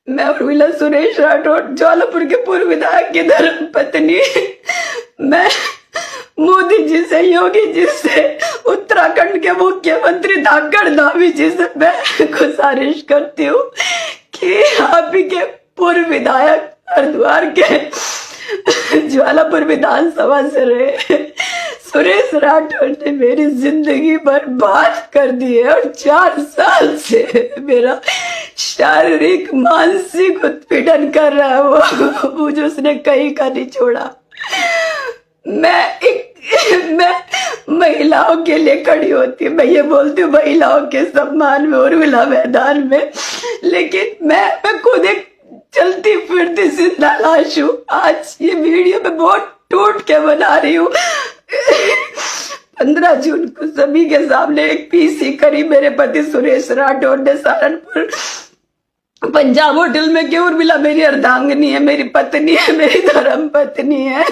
मैं उर्मिला सुरेश राठौड़, ज्वालापुर के पूर्व विधायक की धर्म पत्नी। मैं मोदी जी से, योगी जी से, उत्तराखंड के मुख्यमंत्री धाकड़ धामी जी से मैं गुजारिश करती हूँ कि आप ही के पूर्व विधायक हरिद्वार के ज्वालापुर विधानसभा से रहे सुरेश राठौड़ ने मेरी जिंदगी बर्बाद कर दी है और 4 साल से मेरा शारीरिक मानसिक उत्पीड़न कर रहा है। मुझे उसने कहीं का नहीं छोड़ा। मैं महिलाओं के लिए खड़ी होती हूँ, मैं ये बोलती हूँ महिलाओं के सम्मान में उर्मिला मैदान में, लेकिन मैं खुद एक चलती फिरती जिंदा लाश हूँ। आज ये वीडियो मैं बहुत टूट के बना रही हूँ। 15 जून को सभी के सामने एक पीसी करी मेरे पति सुरेश राठौड़ ने सहारनपुर पंजाब होटल में, कि उर्मिला मेरी अर्धांगिनी है, मेरी पत्नी है, मेरी धर्म पत्नी है।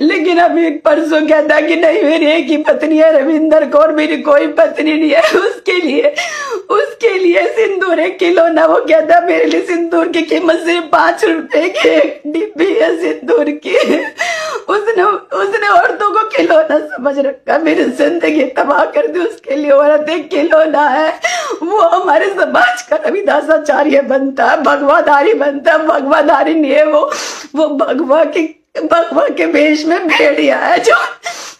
लेकिन अभी एक परसों कहता कि नहीं मेरी एक ही पत्नी है रविंदर कौर, मेरी कोई पत्नी नहीं है। उसके लिए सिंदूर 1 किलो ना, वो कहता मेरे लिए सिंदूर की कीमत सिर्फ 5 रुपए की एक डिब्बी है सिंदूर की। उसने औरतों को खिलौना समझ रखा, मेरी जिंदगी तबाह कर दी। उसके लिए औरत एक खिलौना है। वो हमारे समाज का रविदासाचार्य बनता है, भगवाधारी बनता है। भगवाधारी नहीं है वो भगवा के वेश में भेड़िया है, जो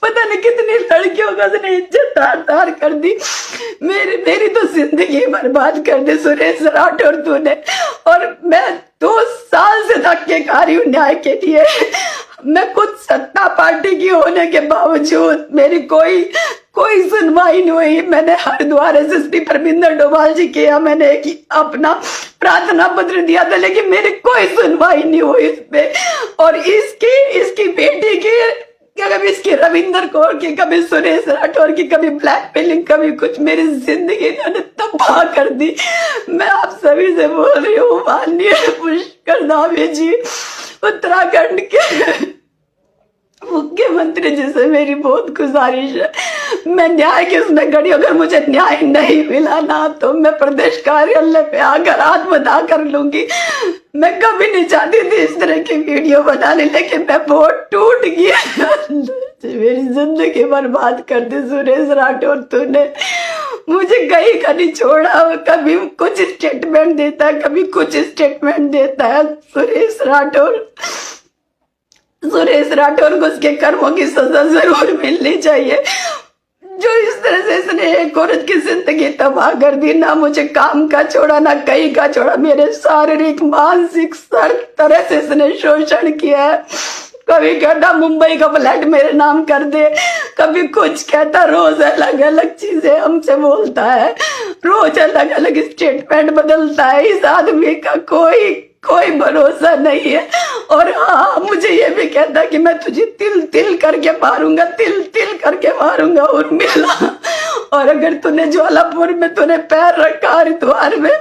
पता नहीं कितनी लड़कियों का उसने इज्जत तार कर दी। मेरी तो जिंदगी बर्बाद कर दी सुरेश राठौड़ तूने। और मैं 2 साल से धक्के खा रही हूँ न्याय के लिए। मैं खुद सत्ता पार्टी की होने के बावजूद मेरी कोई सुनवाई नहीं हुई। मैंने हरिद्वार एसएसपी परमिंदर डोभाल जी के यहाँ मैंने अपना प्रार्थना पत्र दिया था, लेकिन मेरी कोई सुनवाई नहीं हुई इस पे। और इसकी बेटी की, कभी इसकी रविंदर कौर की, कभी सुरेश राठौड़ की, कभी ब्लैकमेलिंग, कभी कुछ, मेरी जिंदगी इन्होंने तबाह कर दी। मैं आप सभी से बोल रही हूँ, माननीय पुष्कर धामी जी, उत्तराखंड के मुख्यमंत्री जी से मेरी बहुत गुजारिश है, मैं न्याय की उसमें खड़ी। अगर मुझे न्याय नहीं मिला ना तो मैं प्रदेश कार्यालय पे आकर आत्मदाह कर लूंगी। मैं कभी नहीं चाहती थी इस तरह की वीडियो बनाने, लेकिन मैं बहुत टूट गया। मेरी जिंदगी बर्बाद कर दी सुरेश राठौड़ तूने। मुझे कहीं का नहीं छोड़ा। कभी कुछ स्टेटमेंट देता है, कभी कुछ स्टेटमेंट देता है। सुरेश राठौड़ को उसके कर्मों की सजा जरूर मिलनी चाहिए। जो इस तरह से इसने एक औरत की जिंदगी तबाह कर दी, ना मुझे काम का छोड़ा, ना कहीं का छोड़ा। मेरे शारीरिक मानसिक हर तरह से इसने शोषण किया है। कभी कहता मुंबई का फ्लैट मेरे नाम कर दे, कभी कुछ कहता। रोज अलग अलग चीजें हमसे बोलता है, रोज अलग अलग स्टेटमेंट बदलता है। इस आदमी का कोई भरोसा नहीं है। और हाँ, मुझे ये भी कहता कि मैं तुझे तिल तिल करके मारूंगा, तिल तिल करके मारूंगा उर्मिला। और अगर तूने ज्वालापुर में तूने पैर रखा, हरिद्वार में,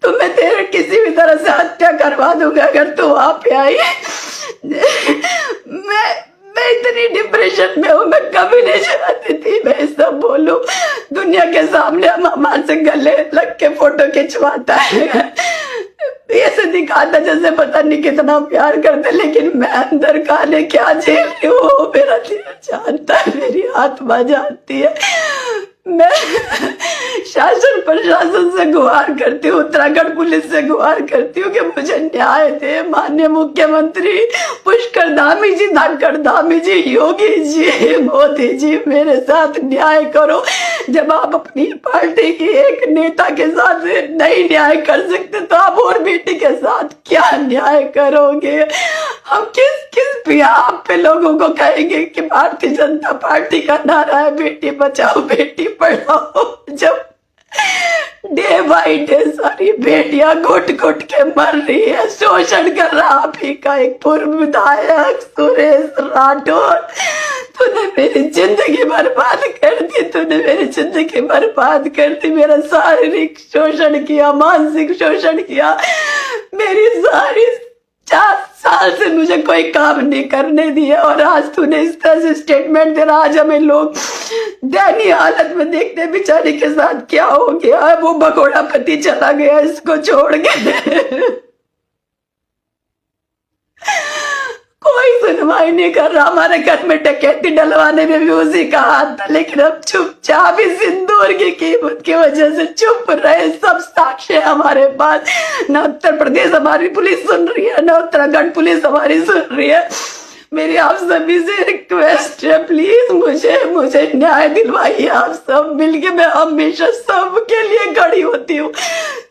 तो मैं तेरे किसी भी तरह से हत्या करवा दूंगा अगर तू वहां पे आई। मैं इतनी डिप्रेशन में हूँ, मैं कभी नहीं चाहती थी मैं सब बोलूं दुनिया के सामने। हम हमारे से गले लग के फोटो खिंचवाता है, ऐसे दिखाता जैसे पता नहीं कितना प्यार करते, लेकिन मैं अंदर खाने क्या झेल रही हूँ मेरा दिल जानता है, मेरी आत्मा जानती है। मैं शासन प्रशासन से गुहार करती हूँ, उत्तराखंड पुलिस से गुहार करती हूँ कि मुझे न्याय दे। माननीय मुख्यमंत्री पुष्कर धामी जी, धाकड़ धामी जी, योगी जी, मोदी जी, मेरे साथ न्याय करो। जब आप अपनी पार्टी की एक नेता के साथ नहीं न्याय कर सकते तो आप और बेटी के साथ क्या न्याय करोगे? हम किस बिहाफ पे लोगों को कहेंगे कि भारतीय जनता पार्टी का नारा है बेटी बचाओ बेटी पढ़ाओ, जब डे बाई डे सारी बेटियां घुट घुट के मर रही है, शोषण कर रहा आप ही का एक पूर्व विधायक सुरेश राठौड़। तूने मेरी जिंदगी बर्बाद कर दी, तूने मेरी जिंदगी बर्बाद कर दी। मेरा शारीरिक शोषण किया, मानसिक शोषण किया, मेरी सारी 4 साल से मुझे कोई काम नहीं करने दिया, और आज तूने इस तरह से स्टेटमेंट दे रहा। आज हमें लोग दयनीय हालत में देखते हैं बेचारे के साथ क्या हो गया। वो भगोड़ा पति चला गया इसको छोड़ के। कोई सुनवाई नहीं कर रहा। हमारे घर में डकैती डलवाने में भी उसी का हाथ था, लेकिन अब चुपचाप ही सिंदूर की कीमत की वजह से चुप रहे। सब साक्ष्य हमारे पास। न उत्तर प्रदेश हमारी पुलिस सुन रही है, न उत्तराखंड पुलिस हमारी सुन रही है। मेरी आप सभी से रिक्वेस्ट है, प्लीज मुझे न्याय दिलवाइए। आप सब मिलके, मैं हमेशा सबके लिए खड़ी होती हूँ,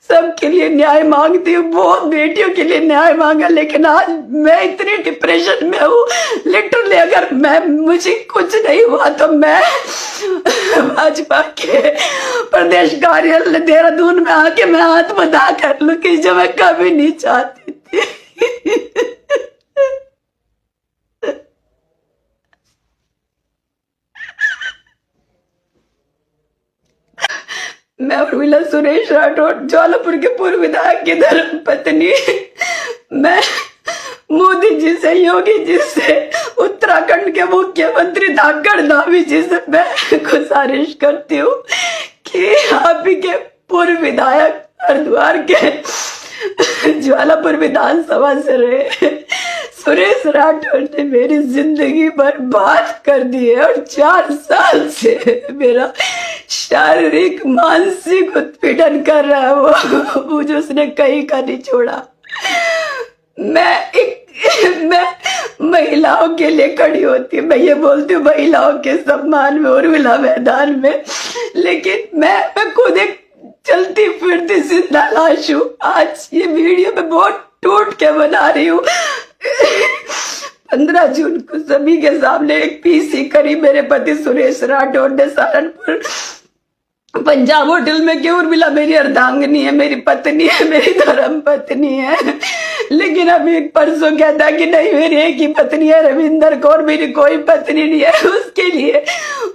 सबके लिए न्याय मांगती हूँ। बहुत बेटियों के लिए न्याय मांगा, लेकिन आज मैं इतनी डिप्रेशन में हूँ। लिटरली अगर मुझे कुछ नहीं हुआ तो मैं भाजपा के प्रदेश कार्यालय देहरादून में आके मैं आत्मदाह कर लूं, कि जो मैं कभी नहीं चाहती थी। मैं उर्मिला सुरेश राठौड़, ज्वालापुर के पूर्व विधायक की धर्म पत्नी। मैं मोदी जी से, योगी जी से, उत्तराखंड के मुख्यमंत्री धाकड़ धामी जी से मैं गुजारिश करती हूँ कि आप ही के पूर्व विधायक हरिद्वार के ज्वालापुर विधानसभा से रहे सुरेश राठौड़ ने मेरी जिंदगी बर्बाद कर दी है, और 4 साल से मेरा शारीरिक मानसिक उत्पीड़न कर रहा है। वो जो उसने कहीं का नहीं छोड़ा। मैं महिलाओं के लिए खड़ी होती हूँ। मैं ये बोलती हूँ महिलाओं के सम्मान में उर्मिला मैदान में, लेकिन मैं खुद एक चलती फिरती जिंदा लाश हूँ। आज ये वीडियो मैं बहुत टूट के बना रही हूँ। 15 जून को सभी के सामने एक पीसी करी मेरे पति सुरेश राठौड़ ने सहारनपुर पंजाब होटल में। कि उर्मिला मेरी अर्धांगिनी है, मेरी पत्नी है, मेरी धर्म पत्नी है, लेकिन अभी परसों कहता कि नहीं मेरी एक ही पत्नी है रविंदर कौर, मेरी कोई पत्नी नहीं है।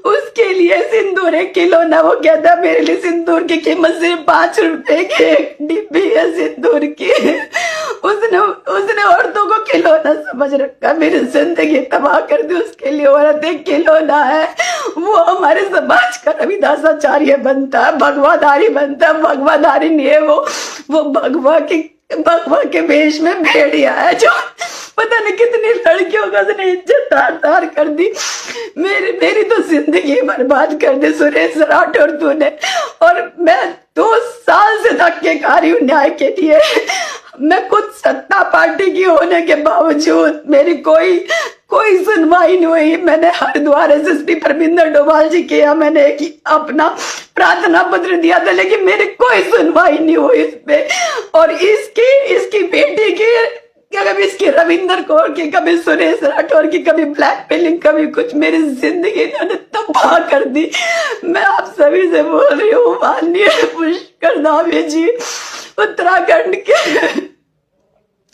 उसके लिए सिंदूर 1 किलो ना, वो कहता मेरे लिए सिंदूर की कीमत सिर्फ 5 रुपए की एक डिब्बी है सिंदूर की। उसने औरतों को खिलौना समझ रखा, मेरी जिंदगी तबाह कर दी। उसके लिए औरत एक खिलौना है। वो हमारे समाज का रविदासाचार्य बनता है, भगवाधारी बनता है। भगवाधारी नहीं है वो भगवा के वेश में भेड़िया है, जो पता नहीं कितनी लड़कियों का उसने इज्जत तार कर दी। मेरी तो जिंदगी बर्बाद कर दी सुरेश राठौड़ तूने। और मैं 2 साल से धक्के खा रही हूँ न्याय के लिए। मैं खुद सत्ता पार्टी की होने के बावजूद मेरी कोई सुनवाई नहीं हुई। मैंने हरिद्वार एसएसपी परमिंदर डोभाल जी के यहाँ मैंने अपना प्रार्थना पत्र दिया था, लेकिन मेरी कोई सुनवाई नहीं हुई इस पे। और इसकी बेटी की, कभी इसकी रविंदर कौर की, कभी सुरेश राठौड़ की, कभी ब्लैकमेलिंग, कभी कुछ, मेरी जिंदगी इन्होंने तबाह कर दी। मैं आप सभी से बोल रही हूँ, माननीय पुष्कर धामी जी उत्तराखंड के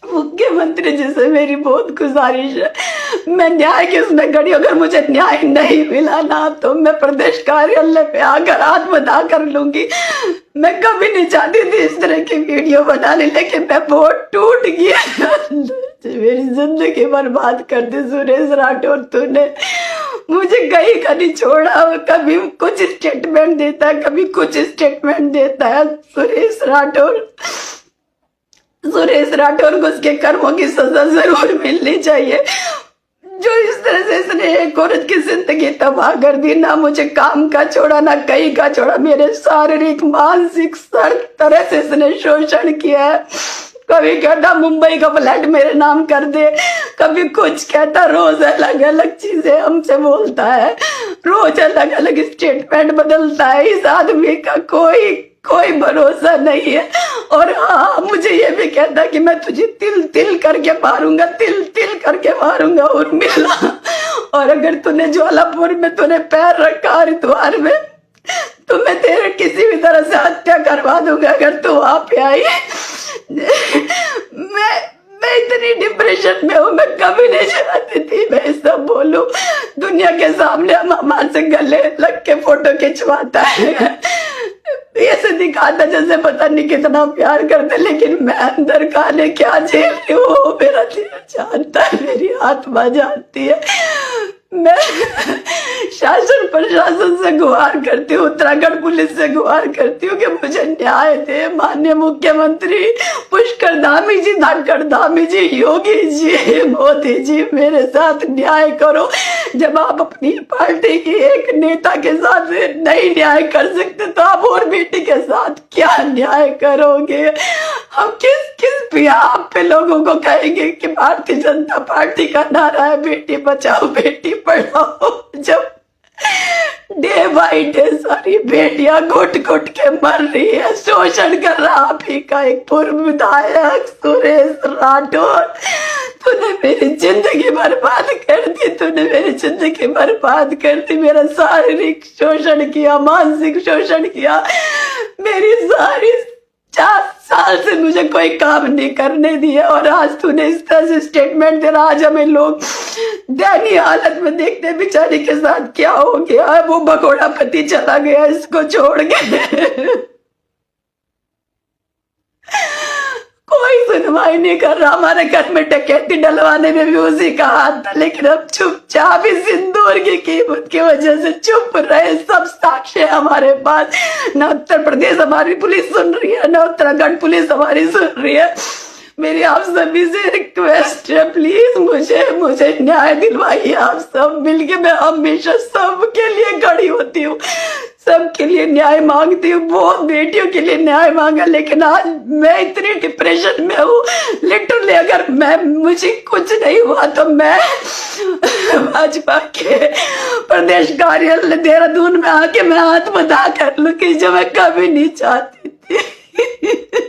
मुख्यमंत्री जी से मेरी बहुत गुजारिश है, मैं न्याय की उसमें खड़ी। अगर मुझे न्याय नहीं मिला ना तो मैं प्रदेश कार्यालय पे आकर आत्मदाह कर लूंगी। मैं कभी नहीं चाहती थी इस तरह की वीडियो बनाने, लेकिन मैं बहुत टूट गया। मेरी जिंदगी बर्बाद कर दी सुरेश राठौड़ तूने। मुझे कहीं का नहीं छोड़ा। कभी कुछ स्टेटमेंट देता है, कभी कुछ स्टेटमेंट देता है। सुरेश राठौड़ को उसके कर्मों की सजा जरूर मिलनी चाहिए। जो इस तरह से इसने एक औरत की जिंदगी तबाह कर दी, ना मुझे काम का छोड़ा, ना कहीं का छोड़ा। मेरे शारीरिक मानसिक हर तरह से इसने शोषण किया है। कभी कहता मुंबई का फ्लैट मेरे नाम कर दे, कभी कुछ कहता। रोज अलग अलग चीजें हमसे बोलता है, रोज अलग अलग स्टेटमेंट बदलता है। इस आदमी का कोई भरोसा नहीं है। और हाँ, मुझे ये भी कहता कि मैं तुझे तिल तिल करके मारूंगा उर्मिला। और अगर तूने ज्वालापुर में तूने पैर रखा, हरिद्वार में, तो मैं तेरे किसी भी तरह से हत्या करवा दूंगा अगर तू वहां पे आई। मैं इतनी डिप्रेशन में हूँ, मैं कभी नहीं चाहती थी मैं सब बोलूं। दुनिया के सामने हम हमारे से गले लग के फोटो खिंचवाता है। ऐसे दिखाता जैसे पता नहीं कितना प्यार करते, लेकिन मैं अंदर खाने क्या झेल रही हूँ वो मेरा दिल जानता है, मेरी आत्मा जानती है। मैं शासन प्रशासन से गुहार करती हूँ, उत्तराखंड पुलिस से गुहार करती हूँ कि मुझे न्याय दे। माननीय मुख्यमंत्री पुष्कर धामी जी, धनखड़ धामी जी, योगी जी, मोदी जी, मेरे साथ न्याय करो। जब आप अपनी पार्टी की एक नेता के साथ नहीं न्याय कर सकते तो आप और बेटी के साथ क्या न्याय करोगे? हम किस बिहाफ पे लोगों को कहेंगे कि भारतीय जनता पार्टी का नारा है बेटी बचाओ बेटी पढ़ाओ, जब डे बाई डे सारी बेटियां घुट घुट के मर रही है, शोषण कर रहा आप ही का एक पूर्व विधायक सुरेश राठौर। तूने मेरी जिंदगी बर्बाद कर दी, तूने मेरी जिंदगी बर्बाद कर दी, मेरा शारीरिक शोषण किया, मानसिक शोषण किया, मेरी सारी 4 साल से मुझे कोई काम नहीं करने दिया, और आज तूने इस तरह से स्टेटमेंट दे रहा। आज हमें लोग दयनीय हालत में देखते बेचारी के साथ क्या हो गया, वो भगोड़ा पति चला गया इसको छोड़ के। कोई सुनवाई नहीं कर रहा। हमारे घर में डकैती डलवाने में भी उसी का हाथ था, लेकिन अब चुपचाप इस सिंदूर की कीमत की वजह से चुप रहे। सब साक्ष्य है हमारे पास। न उत्तर प्रदेश हमारी पुलिस सुन रही है, न उत्तराखंड पुलिस हमारी सुन रही है। मेरी आप सभी से रिक्वेस्ट है, प्लीज मुझे न्याय दिलवाइए। आप सब मिलके, मैं हमेशा सबके लिए खड़ी होती हूँ, सबके लिए न्याय मांगती हूँ, बहुत बेटियों के लिए न्याय मांगा, लेकिन आज मैं इतनी डिप्रेशन में हूँ। लिटरली अगर मुझे कुछ नहीं हुआ तो मैं भाजपा के प्रदेश कार्यालय देहरादून में आके मैं आत्मदाह कर लूँ, कि जो मैं कभी नहीं चाहती थी।